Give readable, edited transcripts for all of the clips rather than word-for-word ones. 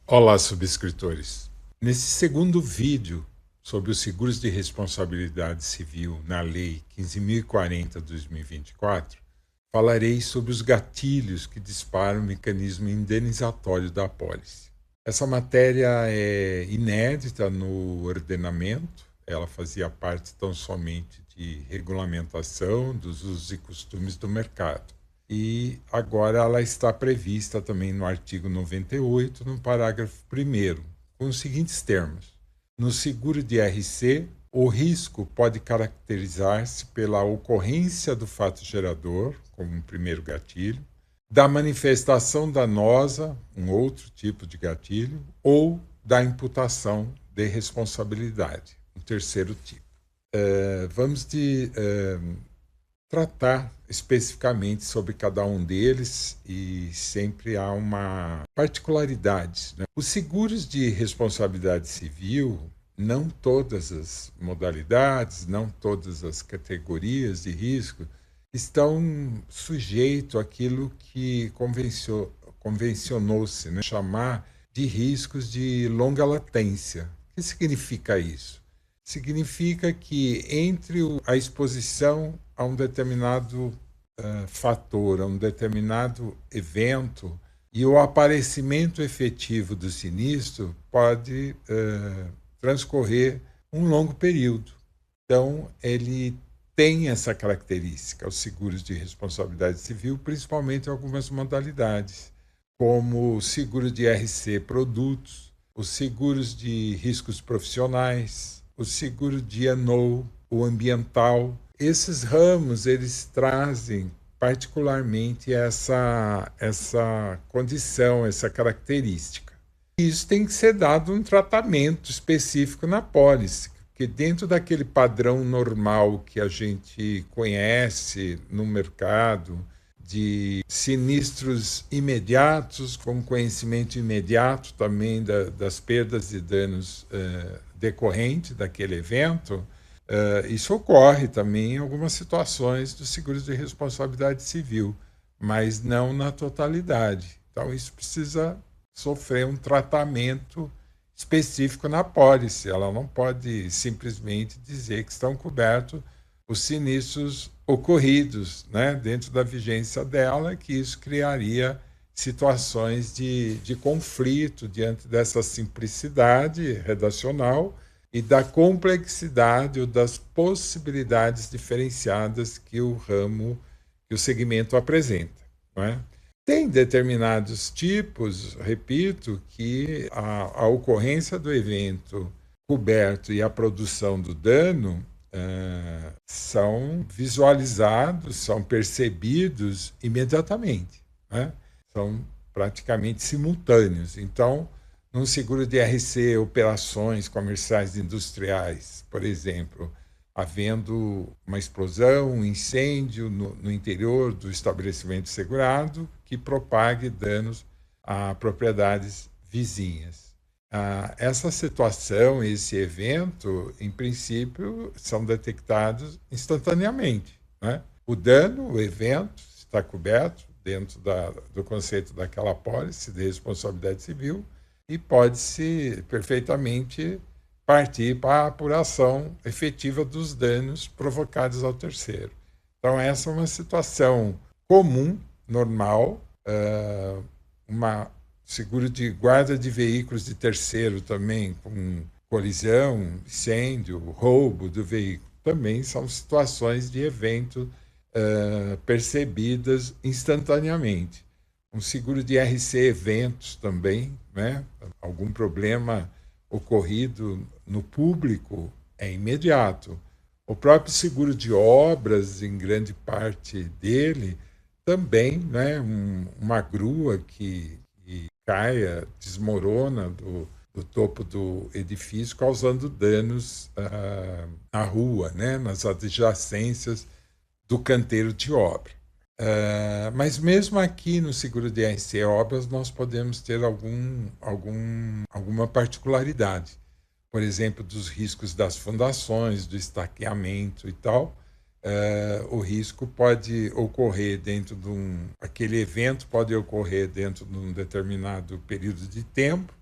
Olá, subscritores! Nesse segundo vídeo sobre os seguros de responsabilidade civil na Lei 15.040/2024, falarei sobre os gatilhos que disparam o mecanismo indenizatório da apólice. Essa matéria é inédita no ordenamento, ela fazia parte tão somente de regulamentação dos usos e costumes do mercado. E agora ela está prevista também no artigo 98, no parágrafo 1º, com os seguintes termos: no seguro de RC, o risco pode caracterizar-se pela ocorrência do fato gerador, como um primeiro gatilho, da manifestação danosa, um outro tipo de gatilho, ou da imputação de responsabilidade, um terceiro tipo. Vamos tratar especificamente sobre cada um deles e sempre há uma particularidade, né? Os seguros de responsabilidade civil, não todas as modalidades, não todas as categorias de risco estão sujeitos àquilo que convencionou-se, né, chamar de riscos de longa latência. O que significa isso? Significa que entre a exposição a um determinado fator, a um determinado evento, e o aparecimento efetivo do sinistro pode transcorrer um longo período. Então, ele tem essa característica, os seguros de responsabilidade civil, principalmente em algumas modalidades, como o seguro de RC produtos, os seguros de riscos profissionais, o seguro de ANOU, o ambiental. Esses ramos, eles trazem particularmente essa condição, essa característica. Isso tem que ser dado um tratamento específico na pólice, porque dentro daquele padrão normal que a gente conhece no mercado, de sinistros imediatos, com conhecimento imediato também das perdas e danos decorrentes daquele evento, isso ocorre também em algumas situações dos seguros de responsabilidade civil, mas não na totalidade. Então, isso precisa sofrer um tratamento específico na pólice. Ela não pode simplesmente dizer que estão cobertos os sinistros ocorridos, né, dentro da vigência dela, que isso criaria situações de conflito diante dessa simplicidade redacional e da complexidade ou das possibilidades diferenciadas que o ramo, que o segmento apresenta, não é? Tem determinados tipos, repito, que a ocorrência do evento coberto e a produção do dano são visualizados, são percebidos imediatamente, né? São praticamente simultâneos. Então, num seguro de RC, operações comerciais e industriais, por exemplo, havendo uma explosão, um incêndio no interior do estabelecimento segurado que propague danos a propriedades vizinhas. Essa situação, esse evento, em princípio, são detectados instantaneamente, né? O dano, o evento, está coberto dentro do conceito daquela apólice de responsabilidade civil e pode-se perfeitamente partir para a apuração efetiva dos danos provocados ao terceiro. Então, essa é uma situação comum, normal, uma seguro de guarda de veículos de terceiro também, com colisão, incêndio, roubo do veículo, também são situações de evento percebidas instantaneamente. Um seguro de RC eventos também, né? Algum problema ocorrido no público é imediato. O próprio seguro de obras, em grande parte dele, também, né? Uma grua que caia, desmorona do topo do edifício, causando danos à rua, né? Nas adjacências do canteiro de obra. Mas mesmo aqui no seguro de RC Obras nós podemos ter alguma particularidade. Por exemplo, dos riscos das fundações, do estaqueamento e tal. O risco pode ocorrer dentro de aquele evento pode ocorrer dentro de um determinado período de tempo,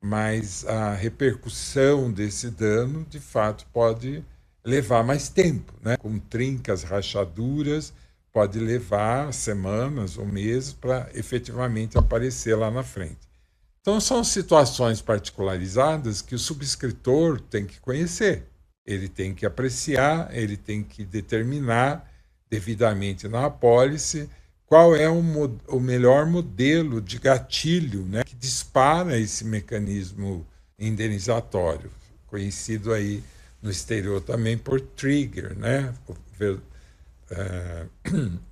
mas a repercussão desse dano, de fato, pode levar mais tempo, né? Com trincas, rachaduras, pode levar semanas ou meses para efetivamente aparecer lá na frente. Então, são situações particularizadas que o subscritor tem que conhecer, ele tem que apreciar, ele tem que determinar devidamente na apólice qual é o melhor modelo de gatilho, né, que dispara esse mecanismo indenizatório, conhecido aí no exterior também por trigger, né,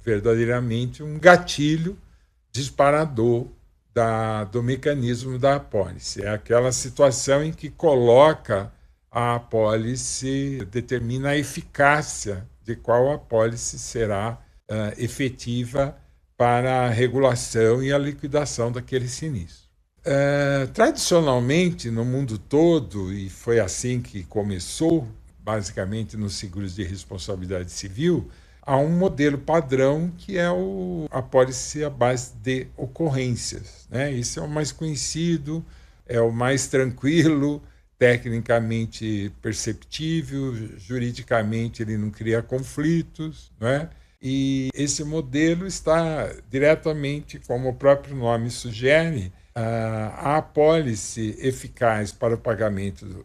verdadeiramente um gatilho disparador do mecanismo da apólice. É aquela situação em que coloca a apólice, determina a eficácia de qual apólice será efetiva para a regulação e a liquidação daquele sinistro. Tradicionalmente, no mundo todo, e foi assim que começou, basicamente nos seguros de responsabilidade civil, há um modelo padrão que é a apólice à base de ocorrências, né? Isso é o mais conhecido, é o mais tranquilo, tecnicamente perceptível, juridicamente ele não cria conflitos, né? E esse modelo está diretamente, como o próprio nome sugere, a apólice eficaz para o pagamento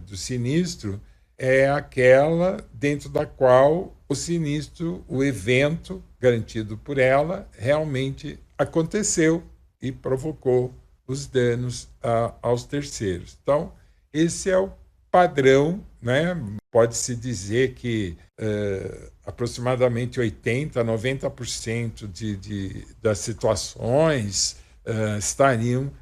do sinistro é aquela dentro da qual o sinistro, o evento garantido por ela, realmente aconteceu e provocou os danos aos terceiros. Então, esse é o padrão, né? Pode-se dizer que aproximadamente 80% a 90% das situações estariam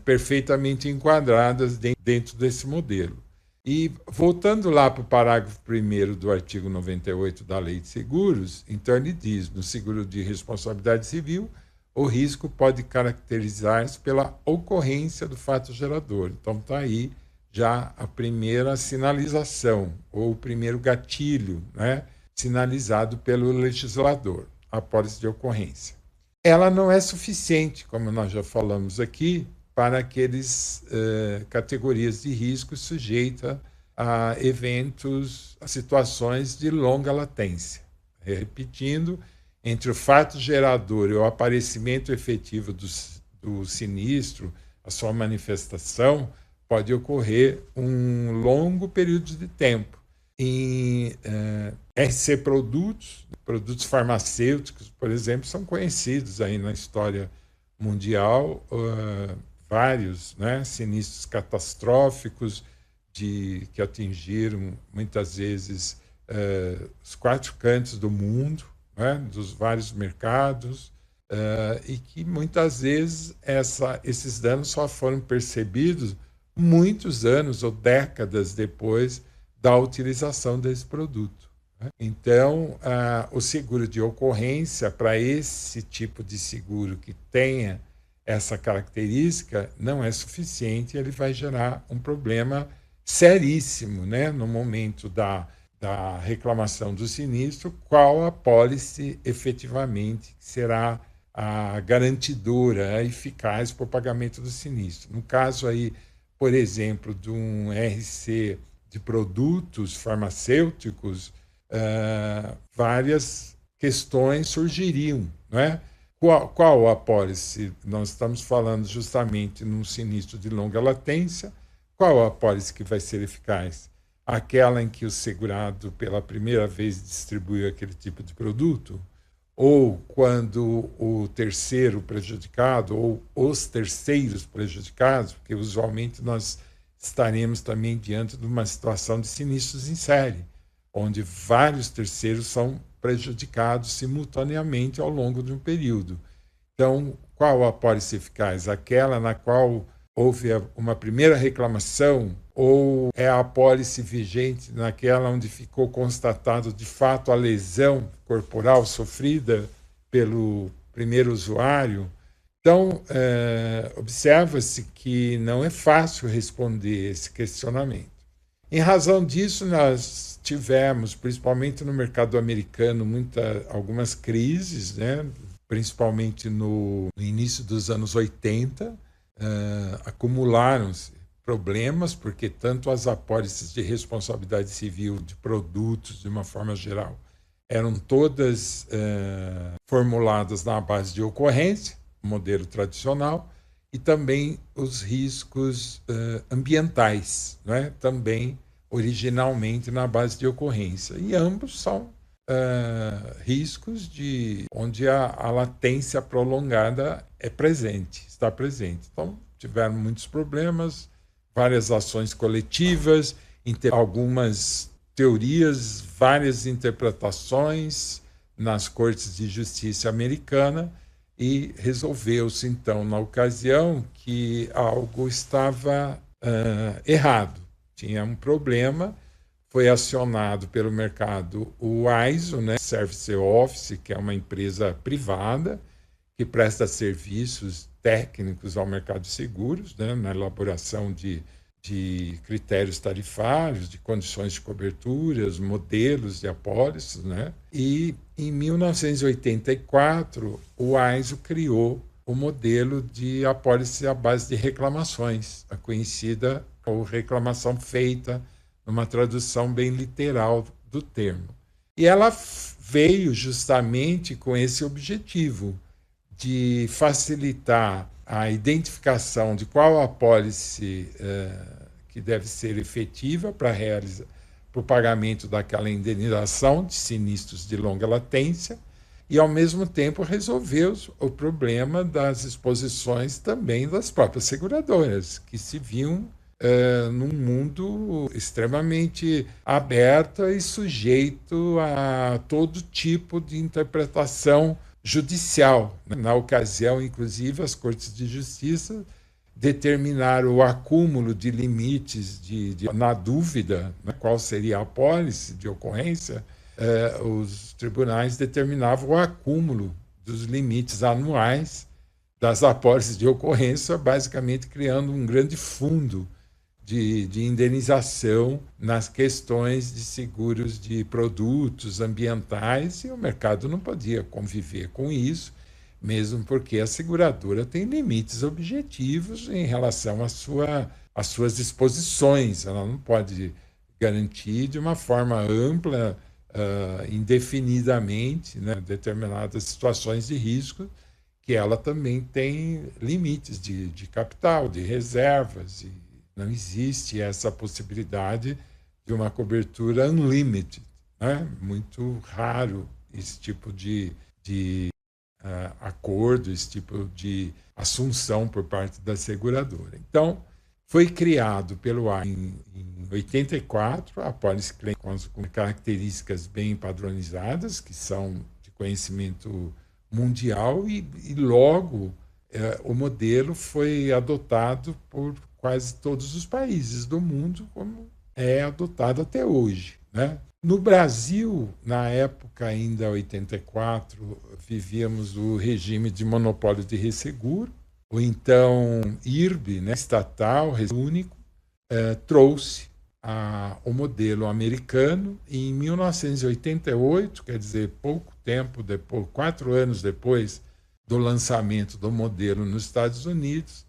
perfeitamente enquadradas dentro desse modelo. E voltando lá para o parágrafo 1º do artigo 98 da Lei de Seguros, então ele diz, no seguro de responsabilidade civil, o risco pode caracterizar-se pela ocorrência do fato gerador. Então está aí já a primeira sinalização, ou o primeiro gatilho, né, sinalizado pelo legislador, a apólice de ocorrência. Ela não é suficiente, como nós já falamos aqui, para aqueles categorias de risco sujeita a eventos, a situações de longa latência. Repetindo, entre o fato gerador e o aparecimento efetivo do sinistro, a sua manifestação, pode ocorrer um longo período de tempo. Em RC produtos farmacêuticos, por exemplo, são conhecidos aí na história mundial, vários, né, sinistros catastróficos que atingiram muitas vezes os 4 cantos do mundo, né, dos vários mercados, e que muitas vezes esses danos só foram percebidos muitos anos ou décadas depois da utilização desse produto. Então, o seguro de ocorrência, para esse tipo de seguro que tenha essa característica, não é suficiente, ele vai gerar um problema seríssimo, né, no momento da reclamação do sinistro, qual apólice efetivamente será a garantidora, a eficaz para o pagamento do sinistro. No caso aí, por exemplo, de um RC de produtos farmacêuticos, várias questões surgiriam, não é? Qual a apólice? Nós estamos falando justamente num sinistro de longa latência. Qual a apólice que vai ser eficaz? Aquela em que o segurado pela primeira vez distribuiu aquele tipo de produto? Ou quando o terceiro prejudicado, ou os terceiros prejudicados, porque usualmente nós estaremos também diante de uma situação de sinistros em série, onde vários terceiros são prejudicados simultaneamente ao longo de um período. Então, qual a apólice eficaz? Aquela na qual houve uma primeira reclamação, ou é a apólice vigente naquela onde ficou constatado de fato a lesão corporal sofrida pelo primeiro usuário? Então, observa-se que não é fácil responder esse questionamento. Em razão disso, nós tivemos, principalmente no mercado americano, algumas crises, né? Principalmente no início dos anos 80, acumularam-se problemas, porque tanto as apólices de responsabilidade civil de produtos, de uma forma geral, eram todas formuladas na base de ocorrência, modelo tradicional, e também os riscos ambientais, né? Também originalmente na base de ocorrência. E ambos são riscos onde a latência prolongada é presente, está presente. Então, tiveram muitos problemas, várias ações coletivas, algumas teorias, várias interpretações nas cortes de justiça americana, e resolveu-se, então, na ocasião, que algo estava errado. Tinha um problema, foi acionado pelo mercado o ISO, né, Service Office, que é uma empresa privada que presta serviços técnicos ao mercado de seguros, né, na elaboração de critérios tarifários, de condições de coberturas, modelos de apólices, né? E em 1984, o ISO criou o modelo de apólice à base de reclamações, a conhecida como reclamação feita, numa tradução bem literal do termo. E ela veio justamente com esse objetivo de facilitar a identificação de qual apólice que deve ser efetiva para o pagamento daquela indenização de sinistros de longa latência, e, ao mesmo tempo, resolver o problema das exposições também das próprias seguradoras, que se viam num mundo extremamente aberto e sujeito a todo tipo de interpretação judicial. Na ocasião, inclusive, as cortes de justiça determinaram o acúmulo de limites na dúvida, né, qual seria a apólice de ocorrência. Os tribunais determinavam o acúmulo dos limites anuais das apólices de ocorrência, basicamente criando um grande fundo de indenização nas questões de seguros de produtos ambientais, e o mercado não podia conviver com isso, mesmo porque a seguradora tem limites objetivos em relação às suas exposições. Ela não pode garantir de uma forma ampla, indefinidamente, né, determinadas situações de risco, que ela também tem limites de capital, de reservas, e não existe essa possibilidade de uma cobertura unlimited, né? Muito raro esse tipo de acordo, esse tipo de assunção por parte da seguradora. Então, foi criado pelo AIA em 84, a Policy Claim com características bem padronizadas, que são de conhecimento mundial, e logo o modelo foi adotado por quase todos os países do mundo, como é adotado até hoje, né? No Brasil, na época ainda 84, vivíamos o regime de monopólio de resseguro, ou então IRB, né, estatal, único, trouxe o modelo americano, e em 1988, quer dizer, pouco tempo depois, 4 anos depois do lançamento do modelo nos Estados Unidos,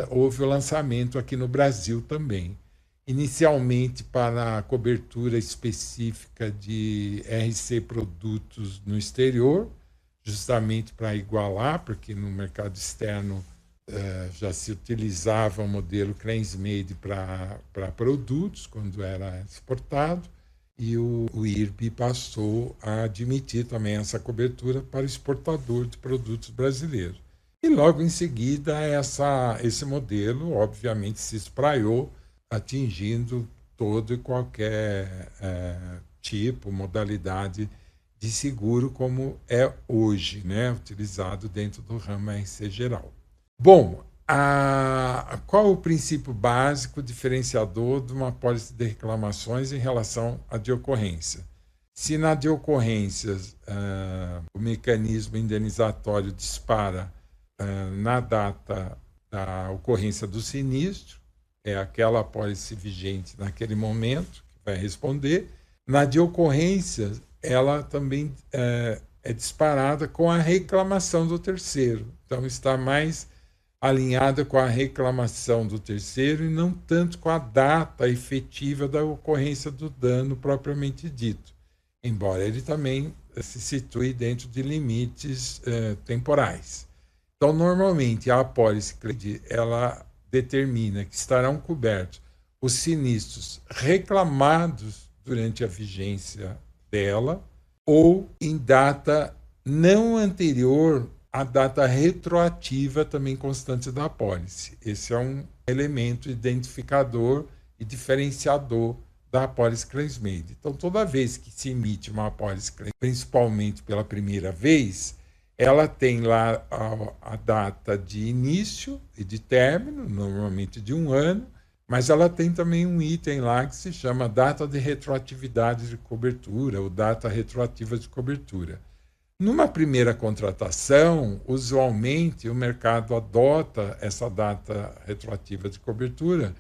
houve o lançamento aqui no Brasil também. Inicialmente para a cobertura específica de RC produtos no exterior, justamente para igualar, porque no mercado externo já se utilizava o modelo claims-made para produtos, quando era exportado, e o IRB passou a admitir também essa cobertura para o exportador de produtos brasileiros. E logo em seguida esse modelo, obviamente, se espraiou, atingindo todo e qualquer tipo, modalidade de seguro, como é hoje, né, utilizado dentro do ramo RC geral. Bom, qual o princípio básico diferenciador de uma apólice de reclamações em relação à de ocorrência? Se na de ocorrências o mecanismo indenizatório dispara na data da ocorrência do sinistro, é aquela apólice vigente naquele momento que vai responder. Na de ocorrência, ela também é disparada com a reclamação do terceiro. Então, está mais alinhada com a reclamação do terceiro e não tanto com a data efetiva da ocorrência do dano propriamente dito, embora ele também se situe dentro de limites temporais. Então, normalmente, a apólice ela determina que estarão cobertos os sinistros reclamados durante a vigência dela ou em data não anterior à data retroativa também constante da apólice. Esse é um elemento identificador e diferenciador da apólice claims-made. Então, toda vez que se emite uma apólice, principalmente pela primeira vez, ela tem lá a data de início e de término, normalmente de 1 ano, mas ela tem também um item lá que se chama data de retroatividade de cobertura, ou data retroativa de cobertura. Numa primeira contratação, usualmente o mercado adota essa data retroativa de cobertura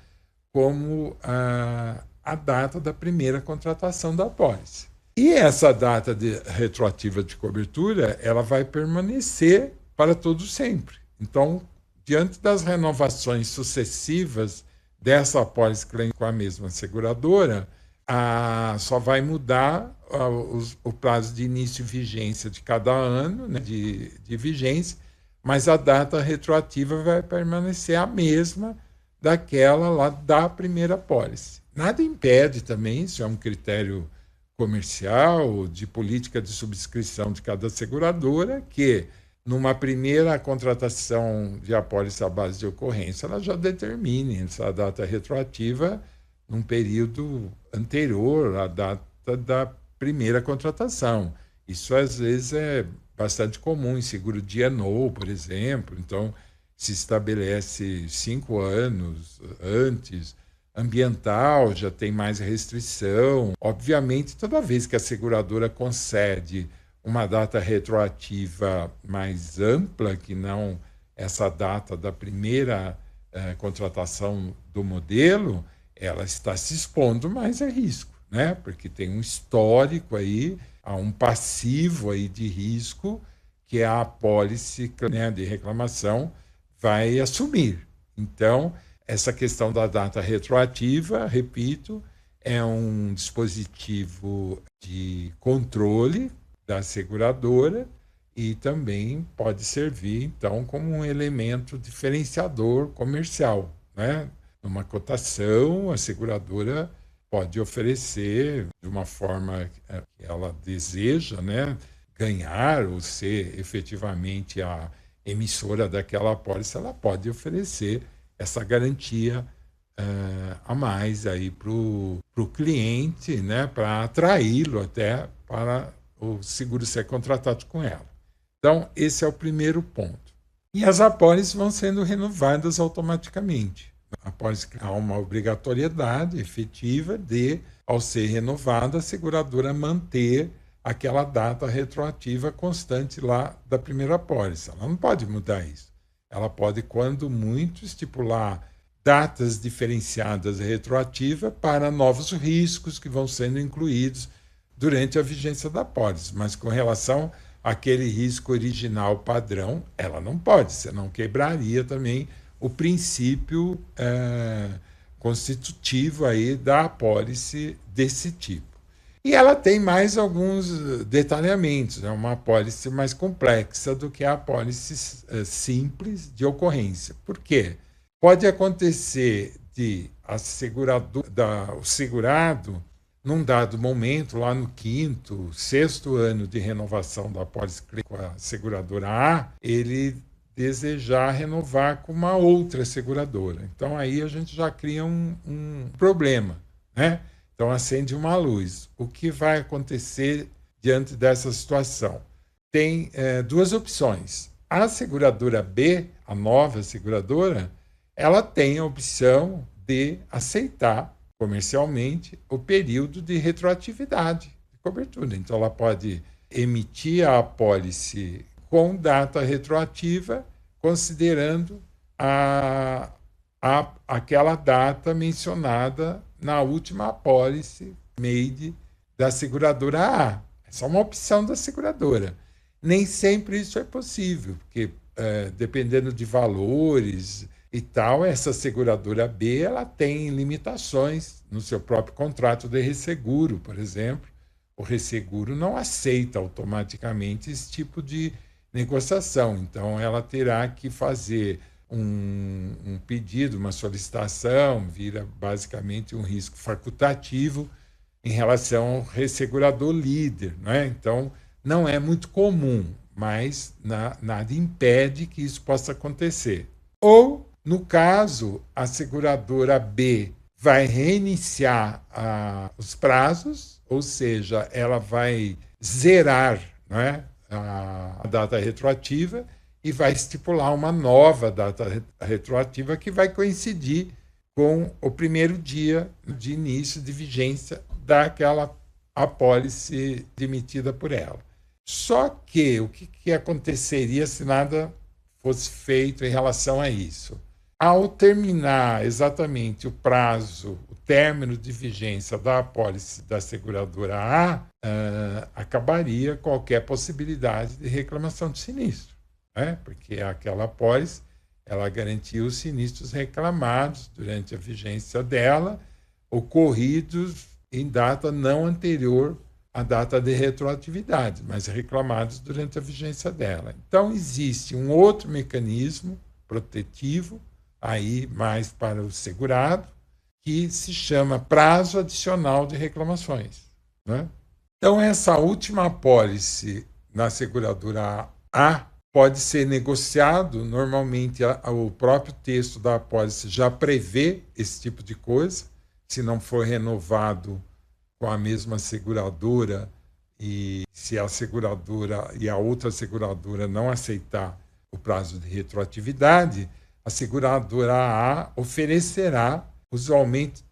como a data da primeira contratação da apólice. E essa data retroativa de cobertura, ela vai permanecer para todo sempre. Então, diante das renovações sucessivas dessa apólice claim com a mesma seguradora, só vai mudar o prazo de início e vigência de cada ano, né, de vigência, mas a data retroativa vai permanecer a mesma daquela lá da primeira apólice. Nada impede também, isso é um critério comercial, de política de subscrição de cada seguradora, que numa primeira contratação de apólice à base de ocorrência, ela já determine essa data retroativa num período anterior à data da primeira contratação. Isso, às vezes, é bastante comum em seguro de E&O, por exemplo. Então, se estabelece 5 anos antes. Ambiental já tem mais restrição. Obviamente, toda vez que a seguradora concede uma data retroativa mais ampla, que não essa data da primeira contratação do modelo, ela está se expondo mais a risco, né? Porque tem um histórico aí, há um passivo aí de risco que a apólice, né, de reclamação vai assumir. Então, essa questão da data retroativa, repito, é um dispositivo de controle da seguradora e também pode servir, então, como um elemento diferenciador comercial, né? Numa cotação, a seguradora pode oferecer, de uma forma que ela deseja, né, ganhar ou ser efetivamente a emissora daquela apólice, ela pode oferecer essa garantia a mais aí para o cliente, né, para atraí-lo até para o seguro ser contratado com ela. Então, esse é o primeiro ponto. E as apólices vão sendo renovadas automaticamente. A apólice há uma obrigatoriedade efetiva de, ao ser renovada, a seguradora manter aquela data retroativa constante lá da primeira apólice. Ela não pode mudar isso. Ela pode, quando muito, estipular datas diferenciadas retroativas para novos riscos que vão sendo incluídos durante a vigência da apólice. Mas com relação àquele risco original padrão, ela não pode, senão quebraria também o princípio constitutivo aí da apólice desse tipo. E ela tem mais alguns detalhamentos, é uma apólice mais complexa do que a apólice simples de ocorrência. Por quê? Pode acontecer de o segurado, num dado momento, lá no 5º, 6º ano de renovação da apólice com a seguradora A, ele desejar renovar com uma outra seguradora. Então, aí a gente já cria um problema, né? Então, acende uma luz. O que vai acontecer diante dessa situação? Tem duas opções. A seguradora B, a nova seguradora, ela tem a opção de aceitar comercialmente o período de retroatividade de cobertura. Então, ela pode emitir a apólice com data retroativa, considerando aquela data mencionada na última apólice made da seguradora A. Essa é uma opção da seguradora. Nem sempre isso é possível, porque dependendo de valores e tal, essa seguradora B ela tem limitações no seu próprio contrato de resseguro, por exemplo. O resseguro não aceita automaticamente esse tipo de negociação, então ela terá que fazer um pedido, uma solicitação, vira basicamente um risco facultativo em relação ao ressegurador líder, né? Então, não é muito comum, mas nada impede que isso possa acontecer. Ou, no caso, a seguradora B vai reiniciar os prazos, ou seja, ela vai zerar, né, a data retroativa e vai estipular uma nova data retroativa que vai coincidir com o primeiro dia de início de vigência daquela apólice emitida por ela. Só que o que aconteceria se nada fosse feito em relação a isso? Ao terminar exatamente o prazo, o término de vigência da apólice da seguradora A, acabaria qualquer possibilidade de reclamação de sinistro, né? Porque aquela apólice ela garantiu os sinistros reclamados durante a vigência dela, ocorridos em data não anterior à data de retroatividade, mas reclamados durante a vigência dela. Então, existe um outro mecanismo protetivo, aí mais para o segurado, que se chama prazo adicional de reclamações, né? Então, essa última apólice na seguradora A pode ser negociado, normalmente o próprio texto da apólice já prevê esse tipo de coisa, se não for renovado com a mesma seguradora e se a seguradora e a outra seguradora não aceitar o prazo de retroatividade, a seguradora A oferecerá, usualmente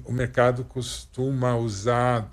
o mercado costuma usar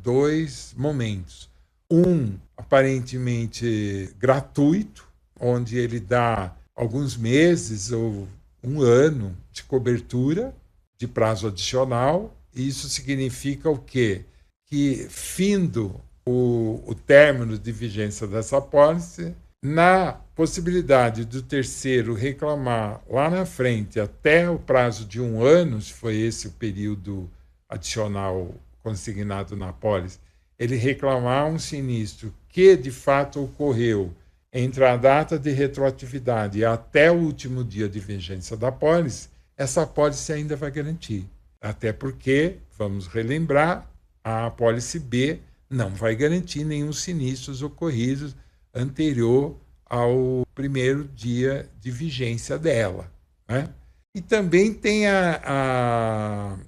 dois momentos. Um aparentemente gratuito, onde ele dá alguns meses ou um ano de cobertura de prazo adicional. Isso significa o quê? Que, findo o término de vigência dessa apólice, na possibilidade do terceiro reclamar lá na frente até o prazo de um ano, se foi esse o período adicional consignado na apólice, ele reclamar um sinistro que de fato ocorreu entre a data de retroatividade e até o último dia de vigência da apólice, essa apólice ainda vai garantir. Até porque, vamos relembrar, a apólice B não vai garantir nenhum sinistros ocorridos anterior ao primeiro dia de vigência dela, né? E também tem a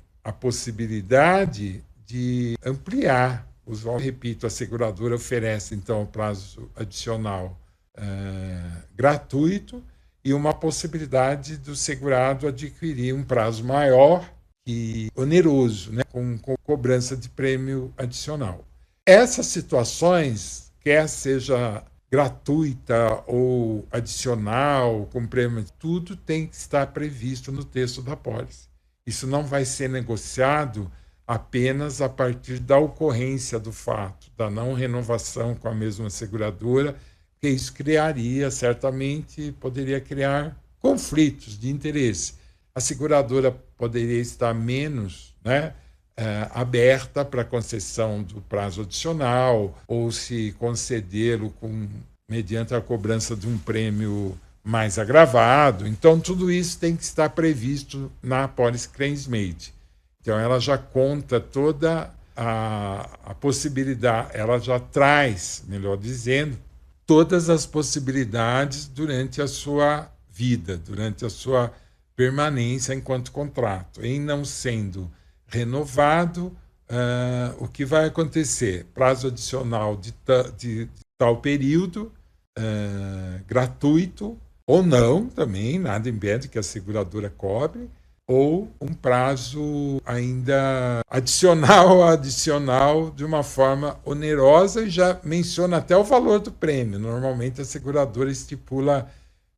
possibilidade de ampliar. Repito, a seguradora oferece, então, o prazo adicional gratuito e uma possibilidade do segurado adquirir um prazo maior e oneroso, né, com cobrança de prêmio adicional. Essas situações, quer seja gratuita ou adicional, com prêmio, tudo tem que estar previsto no texto da apólice. Isso não vai ser negociado apenas a partir da ocorrência do fato, da não renovação com a mesma seguradora, que isso certamente poderia criar conflitos de interesse. A seguradora poderia estar menos, né, aberta para concessão do prazo adicional ou se concedê-lo mediante a cobrança de um prêmio mais agravado. Então, tudo isso tem que estar previsto na apólice claims-made. Então, ela já conta toda a possibilidade, ela já traz, melhor dizendo, todas as possibilidades durante a sua vida, durante a sua permanência enquanto contrato. Em não sendo renovado, o que vai acontecer? Prazo adicional de tal período, gratuito, ou não, também, nada impede que a seguradora cobre, ou um prazo ainda adicional de uma forma onerosa, e já menciona até o valor do prêmio. Normalmente a seguradora estipula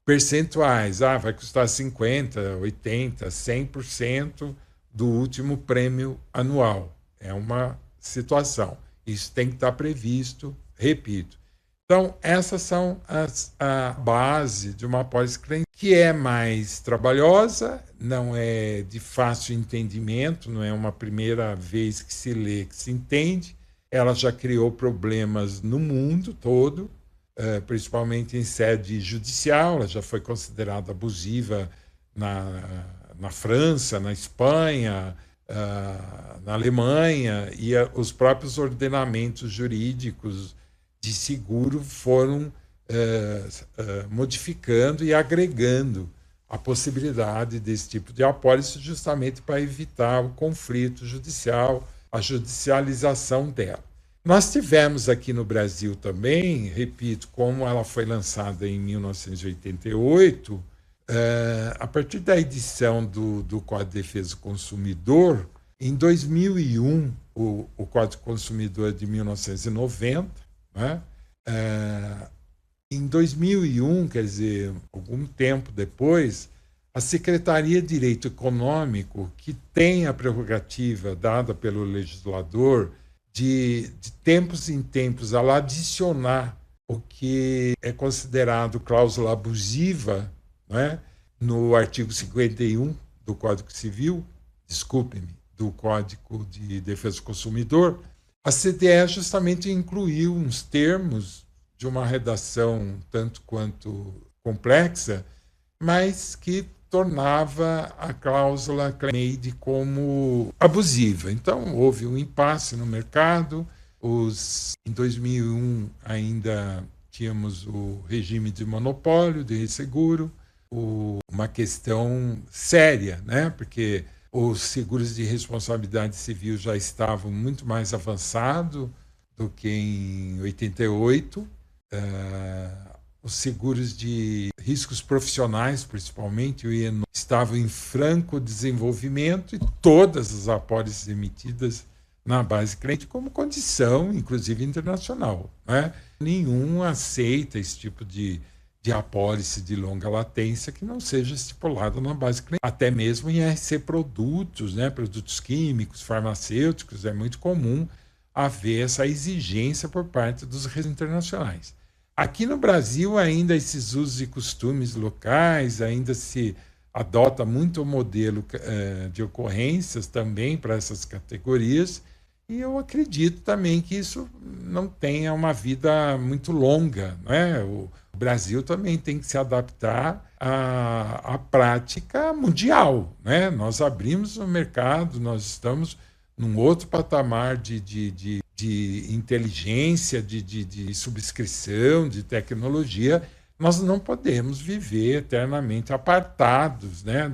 percentuais, vai custar 50%, 80%, 100% do último prêmio anual. É uma situação. Isso tem que estar previsto, repito. Então, essas são a base de uma apólice cliente, que é mais trabalhosa, não é de fácil entendimento, não é uma primeira vez que se lê, que se entende. Ela já criou problemas no mundo todo, principalmente em sede judicial. Ela já foi considerada abusiva na França, na Espanha, na Alemanha, e os próprios ordenamentos jurídicos de seguro foram modificando e agregando a possibilidade desse tipo de apólice, justamente para evitar o conflito judicial, a judicialização dela. Nós tivemos aqui no Brasil também, repito, como ela foi lançada em 1988, a partir da edição do Código de Defesa do Consumidor, em 2001, o Código do Consumidor é de 1990, né? Em 2001, quer dizer, algum tempo depois, a Secretaria de Direito Econômico, que tem a prerrogativa dada pelo legislador de tempos em tempos ela adicionar o que é considerado cláusula abusiva, né, no artigo 51 do Código Civil, desculpe-me, do Código de Defesa do Consumidor, a CDE justamente incluiu uns termos de uma redação tanto quanto complexa, mas que tornava a cláusula claim-made como abusiva. Então, houve um impasse no mercado. Em 2001, ainda tínhamos o regime de monopólio de resseguro, uma questão séria, né? Porque os seguros de responsabilidade civil já estavam muito mais avançados do que em 88. Os seguros de riscos profissionais, principalmente o INO, estavam em franco desenvolvimento, e todas as apólices emitidas na base cliente como condição, inclusive internacional, né? Nenhum aceita esse tipo de apólice de longa latência que não seja estipulado na base cliente. Até mesmo em RC produtos, né? Produtos químicos, farmacêuticos, é muito comum haver essa exigência por parte dos registros internacionais. Aqui no Brasil, ainda esses usos e costumes locais, ainda se adota muito o modelo de ocorrências também para essas categorias, e eu acredito também que isso não tenha uma vida muito longa, né? O Brasil também tem que se adaptar à prática mundial, né? Nós abrimos o mercado, nós estamos num outro patamar de inteligência, de subscrição, de tecnologia. Nós não podemos viver eternamente apartados, né,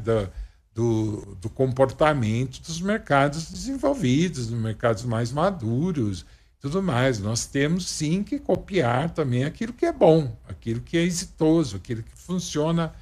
do comportamento dos mercados desenvolvidos, dos mercados mais maduros, tudo mais. Nós temos sim que copiar também aquilo que é bom, aquilo que é exitoso, aquilo que funciona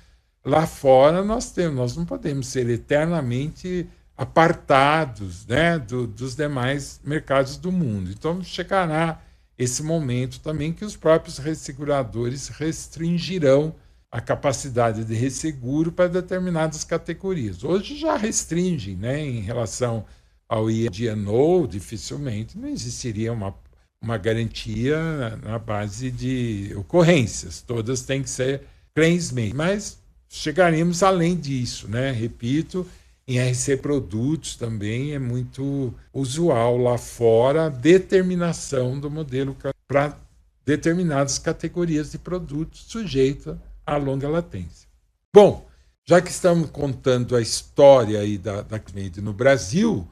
lá fora. Nós não podemos ser eternamente apartados, né, dos demais mercados do mundo. Então, chegará esse momento também que os próprios resseguradores restringirão a capacidade de resseguro para determinadas categorias. Hoje já restringem, né, em relação ao INO, dificilmente não existiria uma garantia na base de ocorrências. Todas têm que ser claims-made, mas chegaremos além disso, né? Repito, em RC Produtos também é muito usual lá fora a determinação do modelo para determinadas categorias de produtos sujeitas à longa latência. Bom, já que estamos contando a história aí da CNID no Brasil,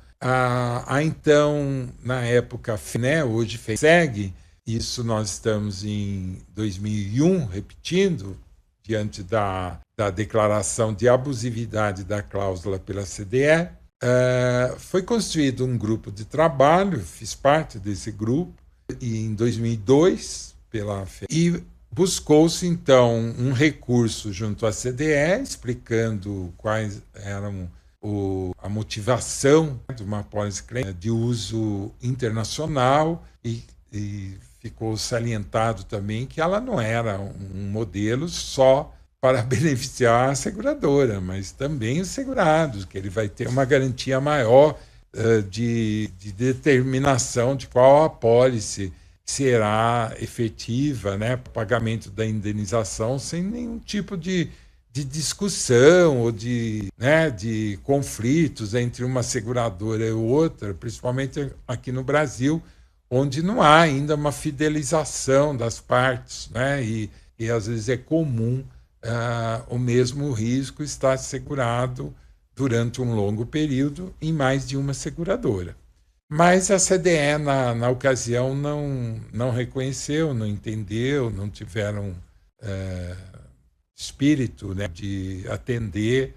então, na época, né, hoje FESEG, isso nós estamos em 2001, repetindo, diante da declaração de abusividade da cláusula pela CDE, foi construído um grupo de trabalho, fiz parte desse grupo, em 2002, e buscou-se, então, um recurso junto à CDE, explicando quais eram a motivação de uma apólice de uso internacional, e ficou salientado também que ela não era um modelo só para beneficiar a seguradora, mas também os segurados, que ele vai ter uma garantia maior de determinação de qual apólice será efetiva, né, o pagamento da indenização sem nenhum tipo de discussão ou de conflitos entre uma seguradora e outra, principalmente aqui no Brasil, onde não há ainda uma fidelização das partes, né, e às vezes é comum o mesmo risco estar segurado durante um longo período em mais de uma seguradora. Mas a CDE, na ocasião, não reconheceu, não entendeu, não tiveram espírito, né, de atender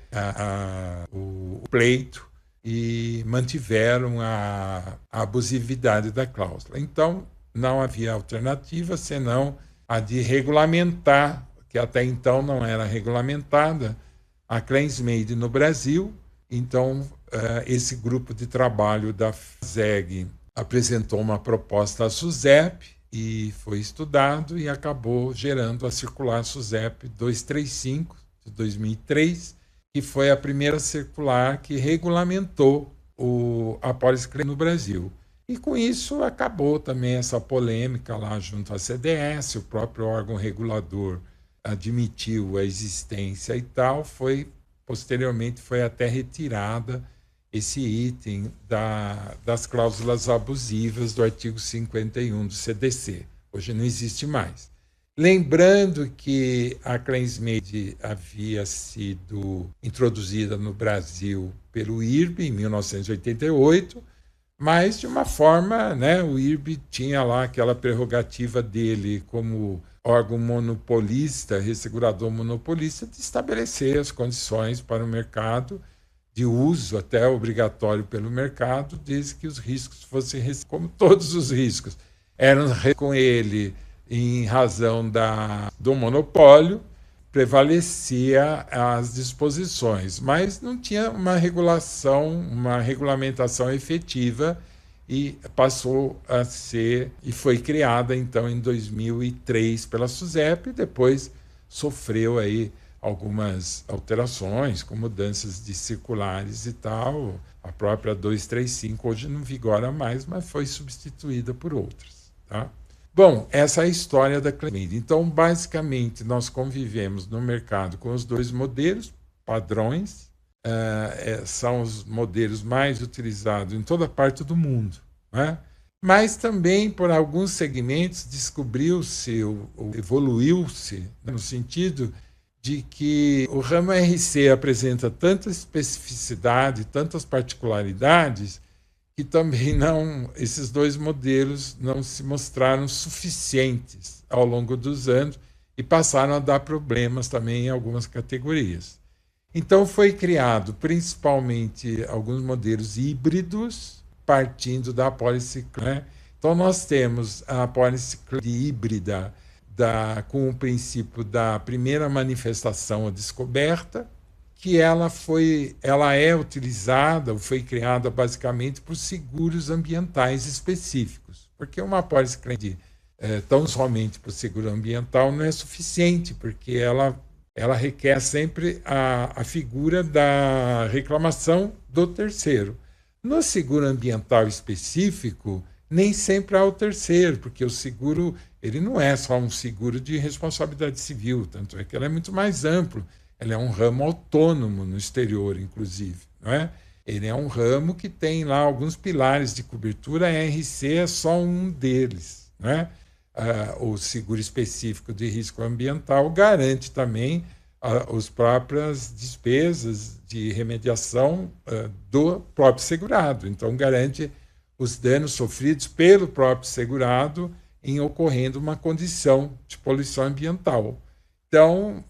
o pleito e mantiveram a abusividade da cláusula. Então, não havia alternativa senão a de regulamentar, que até então não era regulamentada, a claims made no Brasil. Então, esse grupo de trabalho da FASEG apresentou uma proposta à SUSEP e foi estudado e acabou gerando a circular SUSEP 235 de 2003, que foi a primeira circular que regulamentou a apólice no Brasil. E com isso acabou também essa polêmica lá junto à CDS, o próprio órgão regulador admitiu a existência e tal, posteriormente foi até retirada esse item das cláusulas abusivas do artigo 51 do CDC. Hoje não existe mais. Lembrando que a claims made havia sido introduzida no Brasil pelo IRB em 1988, mas de uma forma, né, o IRB tinha lá aquela prerrogativa dele como órgão monopolista, ressegurador monopolista, de estabelecer as condições para o mercado de uso até obrigatório pelo mercado, desde que os riscos fossem, como todos os riscos, eram com ele em razão do monopólio, prevalecia as disposições, mas não tinha uma regulamentação efetiva e passou a ser, e foi criada então em 2003 pela SUSEP, e depois sofreu aí algumas alterações, com mudanças de circulares e tal. A própria 235 hoje não vigora mais, mas foi substituída por outras. Tá? Bom, essa é a história da claims made. Então, basicamente, nós convivemos no mercado com os dois modelos padrões, são os modelos mais utilizados em toda parte do mundo, né? Mas também, por alguns segmentos, descobriu-se, evoluiu-se, no sentido de que o ramo RC apresenta tanta especificidade, tantas particularidades, que também esses dois modelos não se mostraram suficientes ao longo dos anos e passaram a dar problemas também em algumas categorias. Então foi criado principalmente alguns modelos híbridos, partindo da apólice, né? Então nós temos a apólice híbrida com o princípio da primeira manifestação ou descoberta, que ela é utilizada, ou foi criada basicamente por seguros ambientais específicos, porque uma apólice tão somente para o seguro ambiental não é suficiente, porque ela requer sempre a figura da reclamação do terceiro. No seguro ambiental específico, nem sempre há o terceiro, porque o seguro ele não é só um seguro de responsabilidade civil, tanto é que ele é muito mais amplo. Ele é um ramo autônomo no exterior, inclusive. Não é? Ele é um ramo que tem lá alguns pilares de cobertura, a RC é só um deles. Não é? O seguro específico de risco ambiental garante também as próprias despesas de remediação do próprio segurado. Então, garante os danos sofridos pelo próprio segurado em ocorrendo uma condição de poluição ambiental. Então,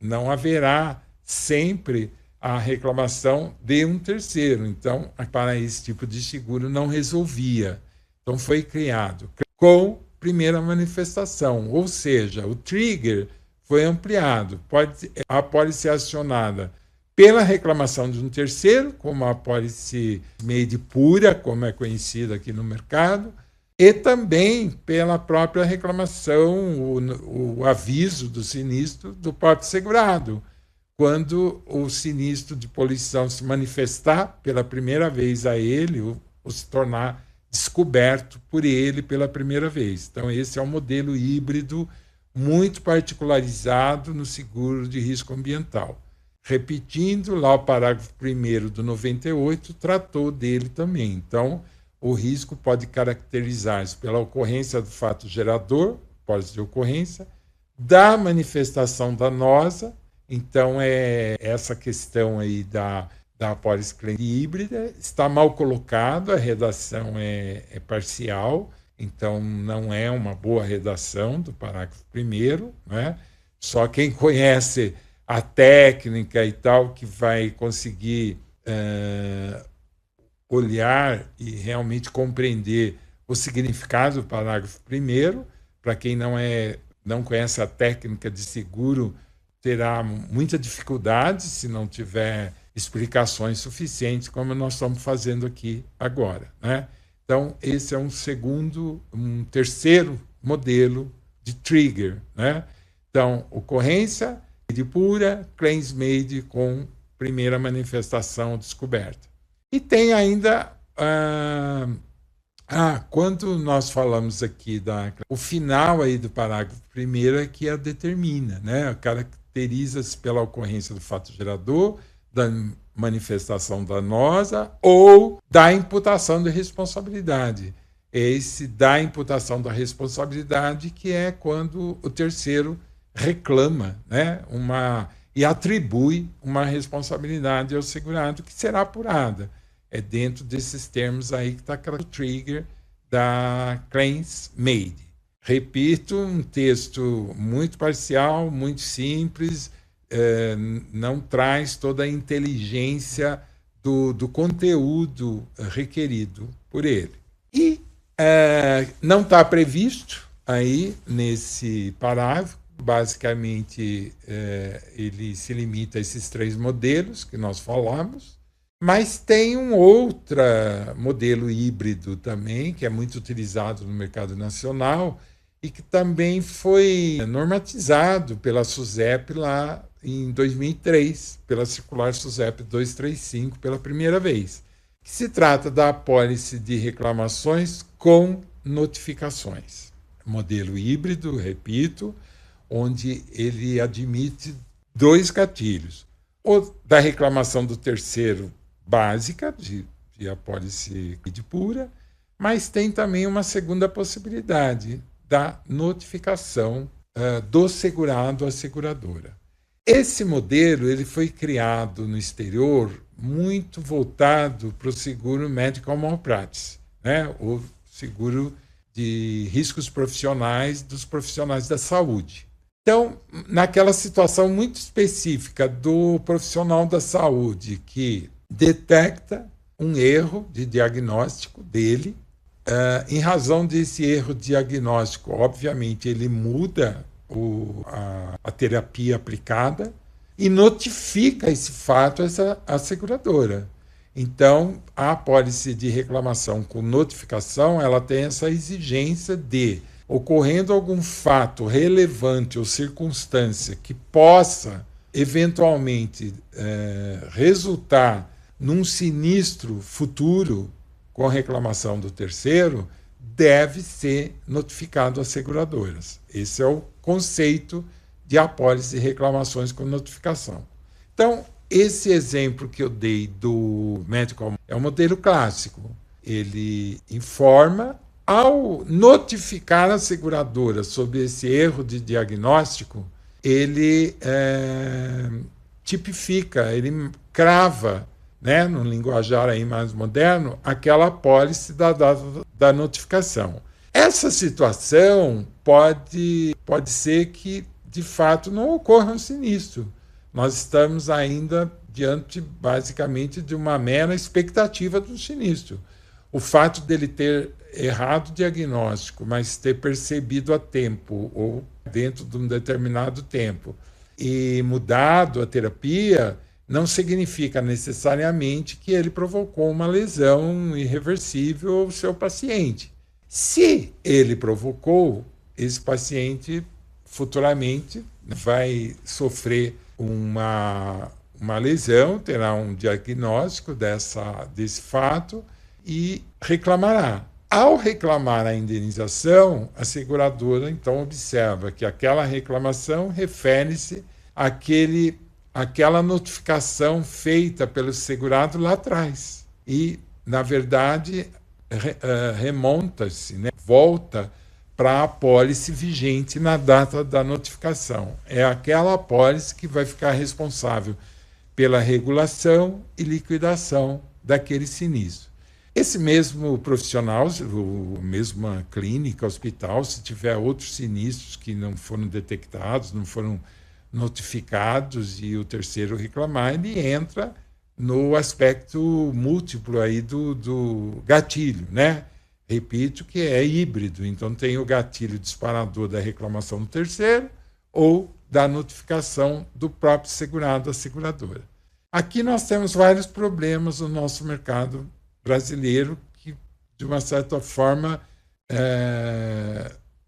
não haverá sempre a reclamação de um terceiro. Então, para esse tipo de seguro, não resolvia. Então, foi criado com primeira manifestação, ou seja, o trigger foi ampliado. A apólice ser acionada pela reclamação de um terceiro, como a apólice made pura, como é conhecida aqui no mercado, e também pela própria reclamação, o aviso do sinistro do próprio segurado. Quando o sinistro de poluição se manifestar pela primeira vez a ele, ou se tornar descoberto por ele pela primeira vez. Então, esse é um modelo híbrido muito particularizado no seguro de risco ambiental. Repetindo, lá o parágrafo 1º do 98 tratou dele também. Então, o risco pode caracterizar-se pela ocorrência do fato gerador, hipótese de ocorrência, da manifestação danosa. Então, essa questão aí da apólice híbrida está mal colocado, a redação é parcial, então não é uma boa redação do parágrafo 1º, né? Só quem conhece a técnica e tal que vai conseguir olhar e realmente compreender o significado do parágrafo 1º. Para quem não conhece a técnica de seguro, terá muita dificuldade se não tiver explicações suficientes, como nós estamos fazendo aqui agora, né? Então, esse é um terceiro modelo de trigger, né? Então, ocorrência de pura, claims made com primeira manifestação descoberta. E tem ainda quando nós falamos aqui o final aí do parágrafo 1º é que a determina, né? Caracteriza-se pela ocorrência do fato gerador, da manifestação danosa ou da imputação de responsabilidade. Esse da imputação da responsabilidade que é quando o terceiro reclama, né, e atribui uma responsabilidade ao segurado que será apurada. É dentro desses termos aí que está o trigger da claims made. Repito, um texto muito parcial, muito simples, não traz toda a inteligência do conteúdo requerido por ele. E não está previsto aí nesse parágrafo, basicamente ele se limita a esses 3 modelos que nós falamos, mas tem um outro modelo híbrido também, que é muito utilizado no mercado nacional e que também foi normatizado pela SUSEP lá em 2003, pela circular SUSEP 235, pela primeira vez, que se trata da apólice de reclamações com notificações. Modelo híbrido, repito, onde ele admite 2 gatilhos. O da reclamação do terceiro básica, de apólice de pura, mas tem também uma segunda possibilidade, da notificação do segurado à seguradora. Esse modelo ele foi criado no exterior muito voltado para o seguro medical malpractice, né? O seguro de riscos profissionais dos profissionais da saúde. Então, naquela situação muito específica do profissional da saúde que detecta um erro de diagnóstico dele, em razão desse erro diagnóstico, obviamente, ele muda a terapia aplicada e notifica esse fato à seguradora. Então, a apólice de reclamação com notificação, ela tem essa exigência de, ocorrendo algum fato relevante ou circunstância que possa, eventualmente, resultar num sinistro futuro com reclamação do terceiro, deve ser notificado às seguradoras. Esse é o conceito de apólice de reclamações com notificação. Então, esse exemplo que eu dei do medical é um modelo clássico. Ele informa, ao notificar a seguradora sobre esse erro de diagnóstico, ele tipifica, ele crava, né, no linguajar aí mais moderno, aquela apólice da notificação. Essa situação pode ser que, de fato, não ocorra um sinistro. Nós estamos ainda diante, basicamente, de uma mera expectativa do sinistro. O fato dele ter errado o diagnóstico, mas ter percebido a tempo, ou dentro de um determinado tempo, e mudado a terapia, não significa necessariamente que ele provocou uma lesão irreversível ao seu paciente. Se ele provocou, esse paciente futuramente vai sofrer uma lesão, terá um diagnóstico desse fato e reclamará. Ao reclamar a indenização, a seguradora então observa que aquela reclamação refere-se àquela notificação feita pelo segurado lá atrás. E, na verdade, remonta-se, né? Volta para a apólice vigente na data da notificação. É aquela apólice que vai ficar responsável pela regulação e liquidação daquele sinistro. Esse mesmo profissional, a mesma clínica, hospital, se tiver outros sinistros que não foram detectados, não foram notificados e o terceiro reclamar, ele entra no aspecto múltiplo aí do gatilho, né? Repito que é híbrido, então tem o gatilho disparador da reclamação do terceiro ou da notificação do próprio segurado à seguradora. Aqui nós temos vários problemas no nosso mercado brasileiro que, de uma certa forma,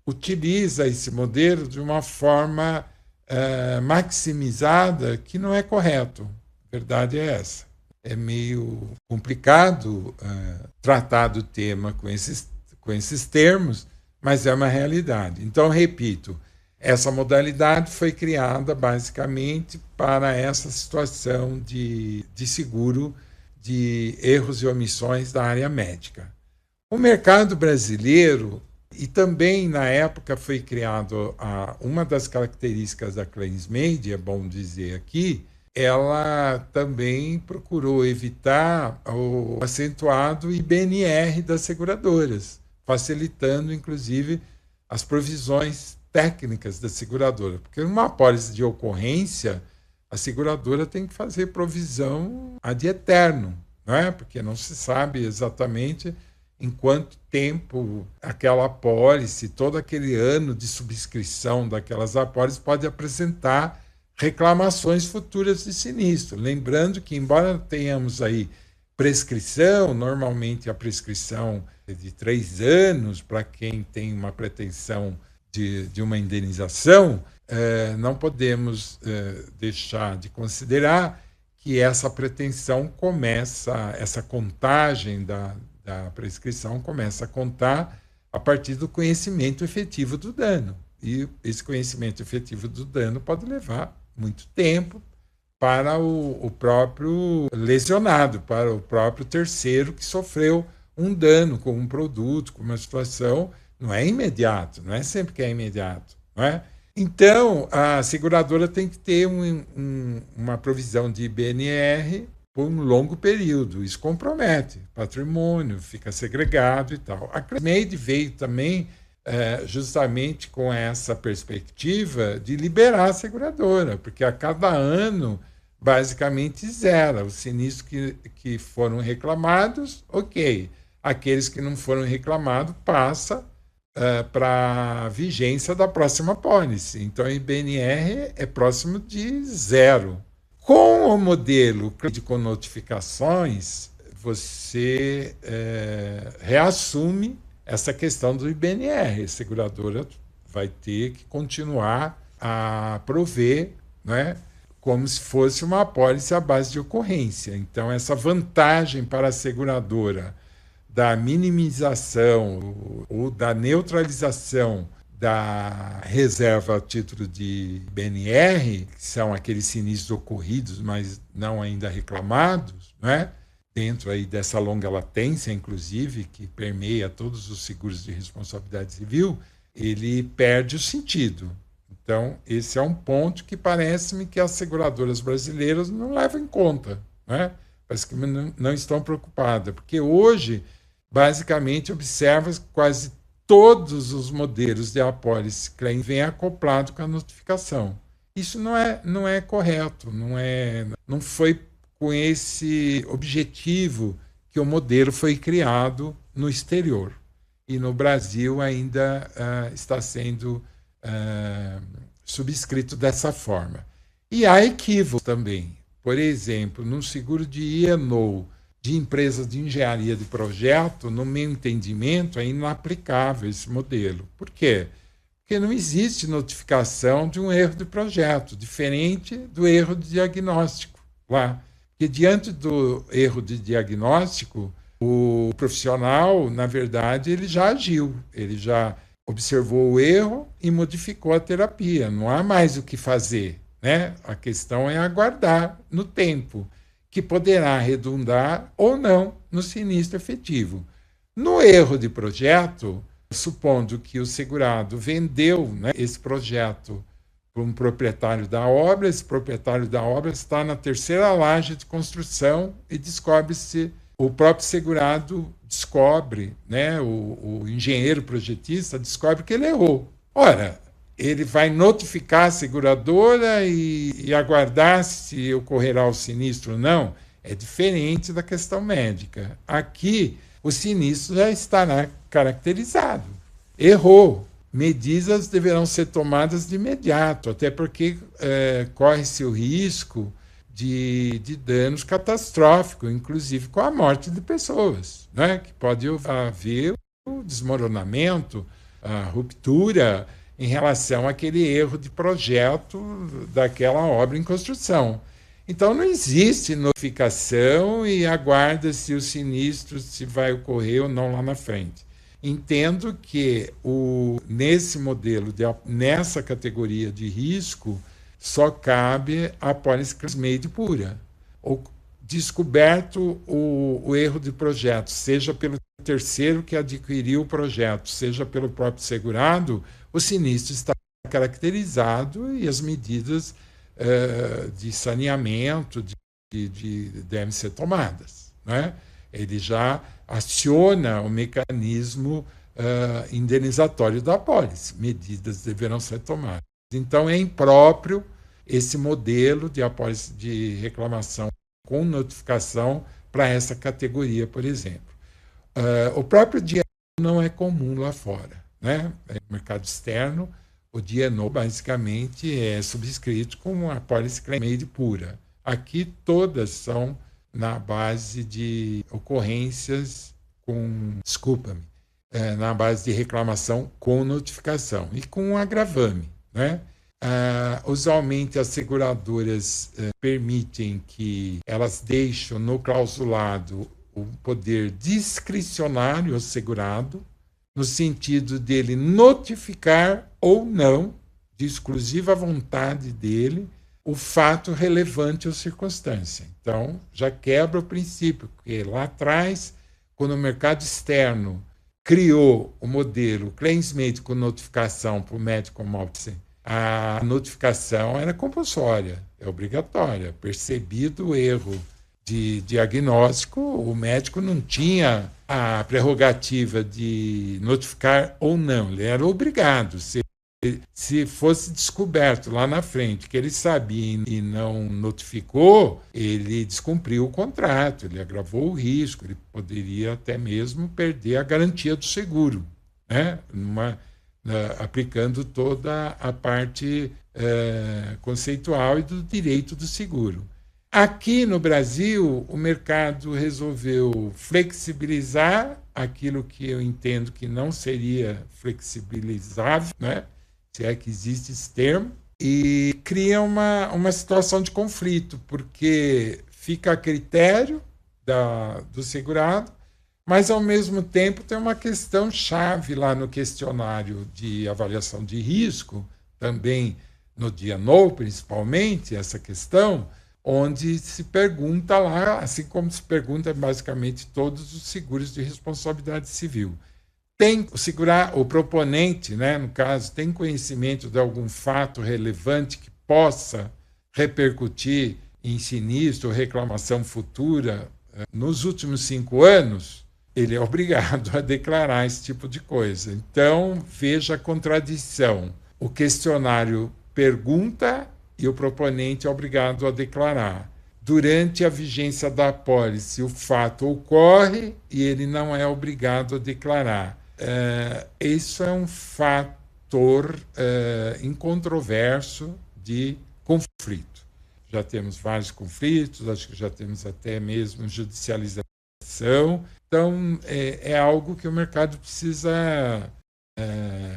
utiliza esse modelo de uma forma maximizada, que não é correto. A verdade é essa. É meio complicado tratar do tema com esses termos, mas é uma realidade. Então, repito, essa modalidade foi criada basicamente para essa situação de seguro de erros e omissões da área médica. O mercado brasileiro, e também na época foi criado uma das características da Claims-Made, é bom dizer aqui, ela também procurou evitar o acentuado IBNR das seguradoras, facilitando, inclusive, as provisões técnicas da seguradora. Porque numa apólice de ocorrência, a seguradora tem que fazer provisão ad eterno, não é? Porque não se sabe exatamente em quanto tempo aquela apólice, todo aquele ano de subscrição daquelas apólices pode apresentar reclamações futuras de sinistro. Lembrando que, embora tenhamos aí prescrição, normalmente a prescrição é de 3 anos para quem tem uma pretensão de uma indenização, não podemos deixar de considerar que essa pretensão começa, essa contagem da prescrição começa a contar a partir do conhecimento efetivo do dano. E esse conhecimento efetivo do dano pode levar muito tempo para o próprio lesionado, para o próprio terceiro que sofreu um dano com um produto, com uma situação. Não é imediato, não é sempre que é imediato, não é? Então, a seguradora tem que ter uma provisão de IBNR por um longo período. Isso compromete patrimônio, fica segregado e tal. A Claims-Made veio também justamente com essa perspectiva de liberar a seguradora, porque a cada ano, basicamente, zera. Os sinistros que foram reclamados, ok. Aqueles que não foram reclamados, passa para a vigência da próxima apólice. Então, o IBNR é próximo de zero. Com o modelo com notificações, você reassume essa questão do IBNR. A seguradora vai ter que continuar a prover, né, como se fosse uma apólice à base de ocorrência. Então, essa vantagem para a seguradora da minimização ou da neutralização da reserva a título de IBNR, que são aqueles sinistros ocorridos, mas não ainda reclamados, né? Dentro aí dessa longa latência, inclusive, que permeia todos os seguros de responsabilidade civil, ele perde o sentido. Então, esse é um ponto que parece-me que as seguradoras brasileiras não levam em conta, né? Parece que não estão preocupadas, porque hoje, basicamente, observa quase todos os modelos de apólice claim vêm acoplado com a notificação. Isso não é correto, não foi com esse objetivo que o modelo foi criado no exterior. E no Brasil ainda está sendo subscrito dessa forma. E há equívocos também. Por exemplo, no seguro de E&O de empresas de engenharia de projeto, no meu entendimento, é inaplicável esse modelo. Por quê? Porque não existe notificação de um erro de projeto, diferente do erro de diagnóstico lá. Porque diante do erro de diagnóstico, O profissional, na verdade, ele já agiu, ele já observou o erro e modificou a terapia. Não há mais o que fazer, né? A questão é aguardar no tempo, que poderá redundar ou não no sinistro efetivo. No erro de projeto, supondo que o segurado vendeu, né, esse projeto para um proprietário da obra, esse proprietário da obra está na terceira laje de construção e descobre-se, o próprio segurado descobre, né, o engenheiro projetista descobre que ele errou. Ora, ele vai notificar a seguradora e aguardar se ocorrerá o sinistro ou não. É diferente da questão médica. Aqui, o sinistro já estará caracterizado. Errou. Medidas deverão ser tomadas de imediato, até porque corre-se o risco de danos catastróficos, inclusive com a morte de pessoas, né? Que pode haver o desmoronamento, a ruptura em relação àquele erro de projeto daquela obra em construção. Então não existe notificação e aguarda-se o sinistro se vai ocorrer ou não lá na frente. Entendo que nesse modelo, nessa categoria de risco, só cabe a apólice claim-made pura. Ou descoberto o erro de projeto, seja pelo terceiro que adquiriu o projeto, seja pelo próprio segurado, o sinistro está caracterizado e as medidas de saneamento devem ser tomadas, né? Ele já aciona o mecanismo indenizatório da apólice. Medidas deverão ser tomadas. Então, é impróprio esse modelo de apólice de reclamação com notificação para essa categoria, por exemplo. O próprio DNO não é comum lá fora, né? No mercado externo, o DNO basicamente é subscrito com uma apólice claim-made pura. Aqui todas são na base de ocorrências na base de reclamação com notificação e com um agravame, né? Usualmente as seguradoras permitem que elas deixem no clausulado o poder discricionário ao segurado, no sentido dele notificar ou não, de exclusiva vontade dele, o fato relevante à circunstância. Então, já quebra o princípio, porque lá atrás, quando o mercado externo criou o modelo claims-made com notificação para o medical malpractice, a notificação era compulsória, é obrigatória. Percebido o erro de diagnóstico, o médico não tinha a prerrogativa de notificar ou não, ele era obrigado. Se fosse descoberto lá na frente que ele sabia e não notificou, ele descumpriu o contrato, ele agravou o risco, ele poderia até mesmo perder a garantia do seguro, né? Aplicando toda a parte conceitual e do direito do seguro. Aqui no Brasil, o mercado resolveu flexibilizar aquilo que eu entendo que não seria flexibilizável, né? Se é que existe esse termo, e cria uma situação de conflito, porque fica a critério do segurado, mas, ao mesmo tempo, tem uma questão chave lá no questionário de avaliação de risco, também no DNO, principalmente, essa questão, onde se pergunta lá, assim como se pergunta basicamente todos os seguros de responsabilidade civil. Tem o proponente, né, no caso, tem conhecimento de algum fato relevante que possa repercutir em sinistro ou reclamação futura nos últimos 5 anos? Ele é obrigado a declarar esse tipo de coisa. Então, veja a contradição. O questionário pergunta e o proponente é obrigado a declarar. Durante a vigência da apólice, o fato ocorre e ele não é obrigado a declarar. Isso é um fator incontroverso de conflito. Já temos vários conflitos, acho que já temos até mesmo judicialização. Então, é algo que o mercado precisa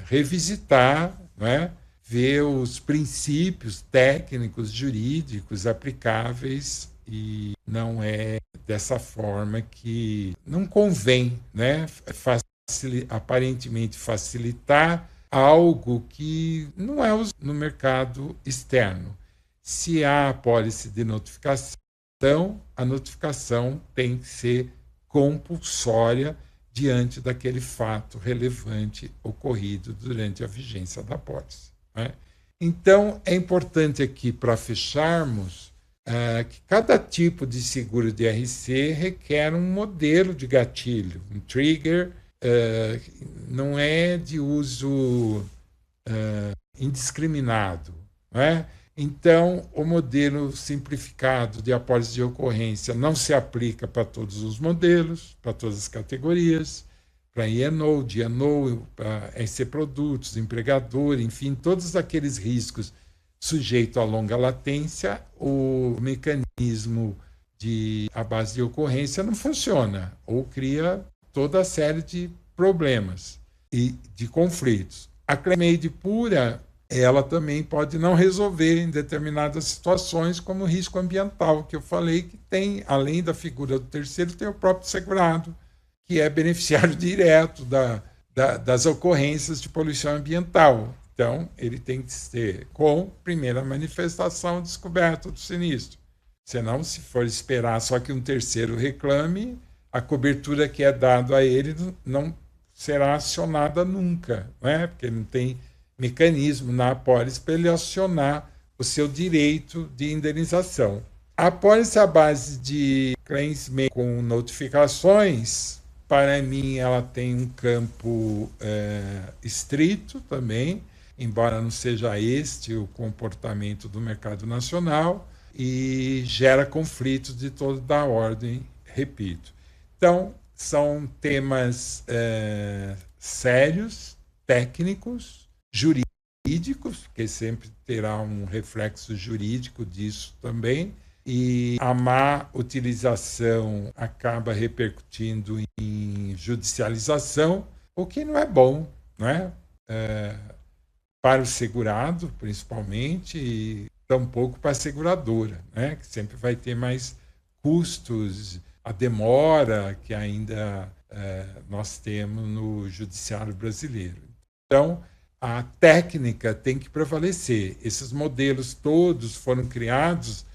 revisitar, não é? Ver os princípios técnicos, jurídicos aplicáveis e não é dessa forma que não convém, né? Aparentemente facilitar algo que não é usado no mercado externo. Se há apólice de notificação, a notificação tem que ser compulsória diante daquele fato relevante ocorrido durante a vigência da apólice, né? Então, é importante aqui, para fecharmos, que cada tipo de seguro de RC requer um modelo de gatilho, um trigger, não é de uso indiscriminado, não é? Então, o modelo simplificado de apólice de ocorrência não se aplica para todos os modelos, para todas as categorias, para INO, DNO, para RC Produtos, empregador, enfim, todos aqueles riscos sujeitos a longa latência, o mecanismo à base de ocorrência não funciona, ou cria toda a série de problemas e de conflitos. A claim-made pura, ela também pode não resolver em determinadas situações, como o risco ambiental, que eu falei que tem, além da figura do terceiro, tem o próprio segurado, que é beneficiário direto das ocorrências de poluição ambiental. Então, ele tem que ser com primeira manifestação descoberta do sinistro. Senão, se for esperar só que um terceiro reclame, a cobertura que é dada a ele não será acionada nunca, né? Porque não tem mecanismo na apólice para ele acionar o seu direito de indenização. A apólice à base de claims com notificações, para mim, ela tem um campo estrito também, embora não seja este o comportamento do mercado nacional, e gera conflitos de toda a ordem, repito. Então, são temas sérios, técnicos, jurídicos, porque sempre terá um reflexo jurídico disso também, e a má utilização acaba repercutindo em judicialização, o que não é bom, né? Para o segurado, principalmente, e tampouco para a seguradora, né? Que sempre vai ter mais custos, a demora que ainda nós temos no judiciário brasileiro. Então, a técnica tem que prevalecer. Esses modelos todos foram criados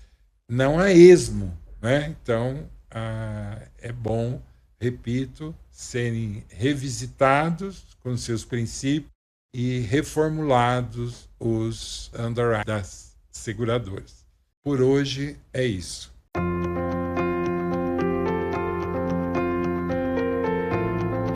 não a esmo, né? Então, é bom, repito, serem revisitados com seus princípios e reformulados os underwriters das seguradoras. Por hoje é isso.